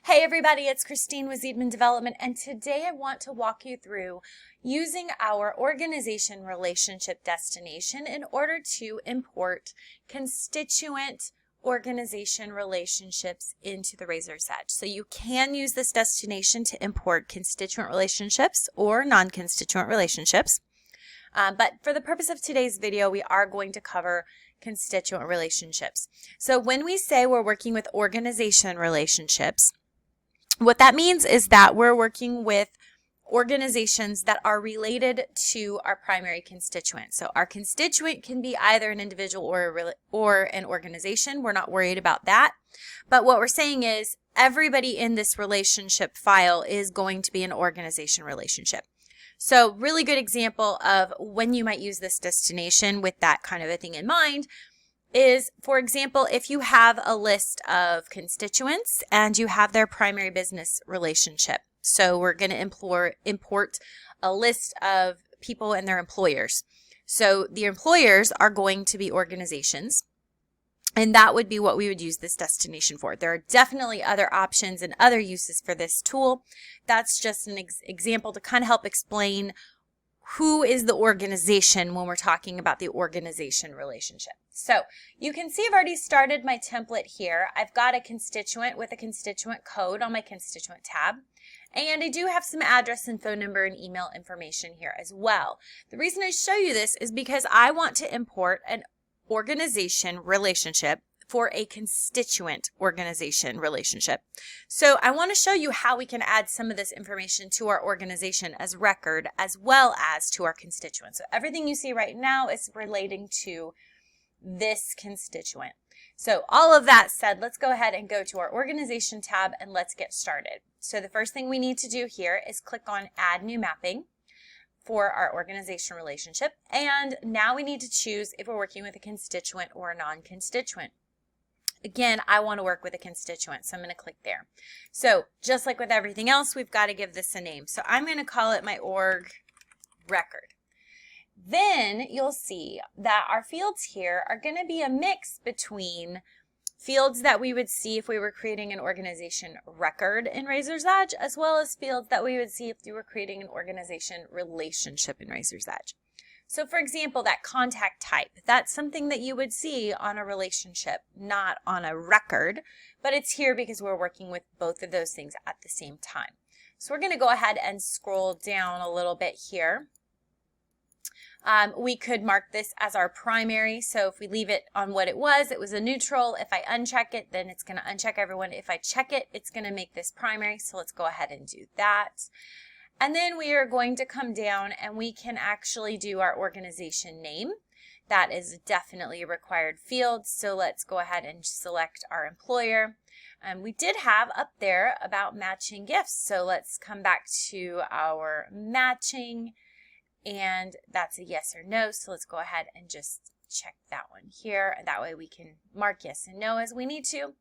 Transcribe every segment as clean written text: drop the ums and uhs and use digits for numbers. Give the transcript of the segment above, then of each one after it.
Hey everybody, it's Christine with Zeidman Development, and today I want to walk you through using our organization relationship destination in order to import constituent organization relationships into the Raiser's Edge. So you can use this destination to import constituent relationships or non-constituent relationships. But for the purpose of today's video, we are going to cover constituent relationships. So when we say we're working with organization relationships, what that means is that we're working with organizations that are related to our primary constituent. So our constituent can be either an individual or an organization. We're not worried about that. But what we're saying is everybody in this relationship file is going to be an organization relationship. So really good example of when you might use this destination with that kind of a thing in mind is, for example, if you have a list of constituents and you have their primary business relationship. So we're going to import a list of people and their employers. So the employers are going to be organizations, and that would be what we would use this destination for. There are definitely other options and other uses for this tool. That's just an example to kind of help explain who is the organization when we're talking about the organization relationship. So you can see I've already started my template here. I've got a constituent with a constituent code on my constituent tab. And I do have some address and phone number and email information here as well. The reason I show you this is because I want to import an organization relationship for a constituent organization relationship. So I want to show you how we can add some of this information to our organization as record as well as to our constituent. So everything you see right now is relating to this constituent. So all of that said, let's go ahead and go to our organization tab and let's get started. So the first thing we need to do here is click on Add New Mapping for our organization relationship. And now we need to choose if we're working with a constituent or a non-constituent. Again, I want to work with a constituent, so I'm going to click there. So just like with everything else, we've got to give this a name. So I'm going to call it my org record. Then you'll see that our fields here are going to be a mix between fields that we would see if we were creating an organization record in Raiser's Edge, as well as fields that we would see if we were creating an organization relationship in Raiser's Edge. So for example, that contact type, that's something that you would see on a relationship, not on a record, but it's here because we're working with both of those things at the same time. So we're going to go ahead and scroll down a little bit here. We could mark this as our primary. So if we leave it on what it was a neutral. If I uncheck it, then it's going to uncheck everyone. If I check it, it's going to make this primary. So let's go ahead and do that. And then we are going to come down and we can actually do our organization name. That is definitely a required field. So let's go ahead and select our employer. And we did have up there about matching gifts. So let's come back to our matching, and that's a yes or no. So let's go ahead and just check that one here. That way we can mark yes and no as we need to.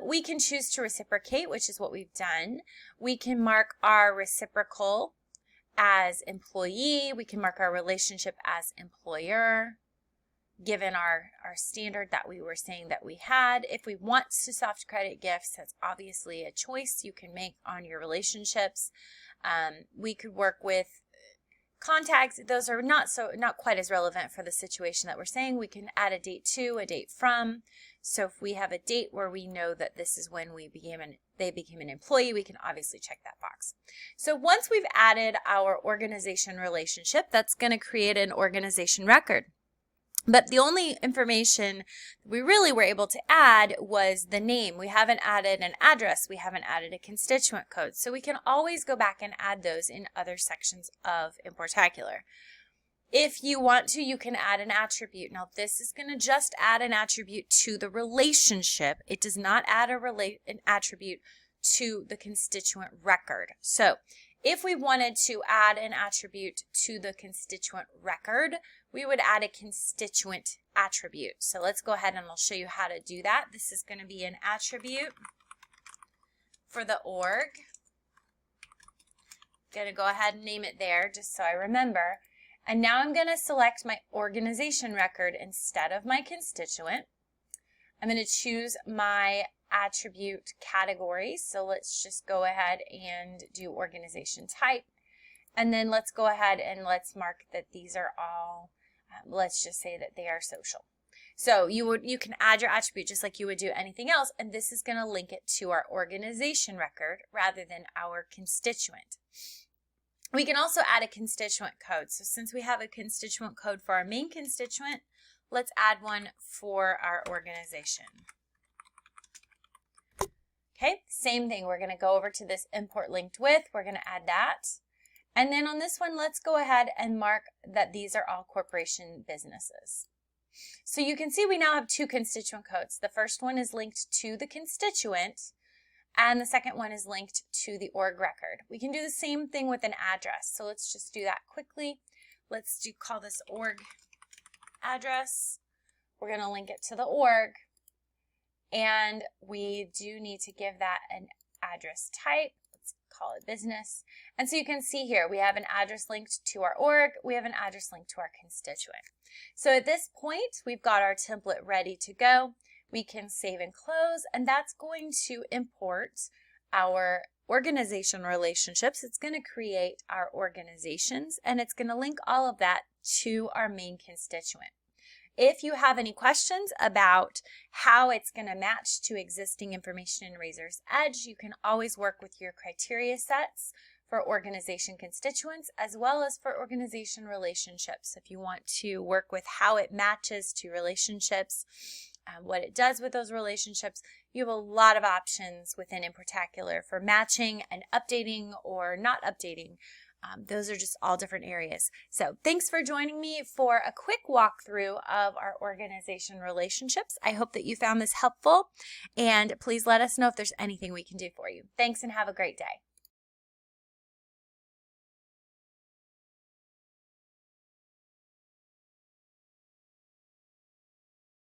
We can choose to reciprocate, which is what we've done. We can mark our reciprocal as employee. We can mark our relationship as employer, given our standard that we were saying that we had. If we want to soft credit gifts, that's obviously a choice you can make on your relationships. We could work with contacts. Those are not quite as relevant for the situation that we're saying. We can add a date to, a date from. So if we have a date where we know that this is when they became an employee, we can obviously check that box. So once we've added our organization relationship, that's going to create an organization record. But the only information we really were able to add was the name. We haven't added an address. We haven't added a constituent code. So we can always go back and add those in other sections of Importacular. If you want to, you can add an attribute. Now this is going to just add an attribute to the relationship. It does not add an attribute to the constituent record. So if we wanted to add an attribute to the constituent record, we would add a constituent attribute. So let's go ahead and I'll show you how to do that. This is going to be an attribute for the org. I'm going to go ahead and name it there just so I remember. And now I'm going to select my organization record instead of my constituent. I'm going to choose my attribute categories. So let's just go ahead and do organization type. And then let's go ahead and let's mark that these are all, let's just say that they are social. So you can add your attribute just like you would do anything else, and this is going to link it to our organization record rather than our constituent. We can also add a constituent code. So since we have a constituent code for our main constituent, let's add one for our organization. Okay, same thing. We're going to go over to this import linked with. We're going to add that. And then on this one, let's go ahead and mark that these are all corporation businesses. So you can see we now have two constituent codes. The first one is linked to the constituent, and the second one is linked to the org record. We can do the same thing with an address. So let's just do that quickly. Let's call this org address. We're going to link it to the org, and we do need to give that an address type. Let's call it business. And so you can see here we have an address linked to our org. We have an address linked to our constituent. So at this point, we've got our template ready to go. We can save and close, and that's going to import our organization relationships. It's going to create our organizations, and it's going to link all of that to our main constituent. If you have any questions about how it's going to match to existing information in Raiser's Edge, you can always work with your criteria sets for organization constituents as well as for organization relationships. If you want to work with how it matches to relationships, what it does with those relationships, you have a lot of options within InParticular for matching and updating or not updating. Those are just all different areas. So thanks for joining me for a quick walkthrough of our organization relationships. I hope that you found this helpful, and please let us know if there's anything we can do for you. Thanks and have a great day.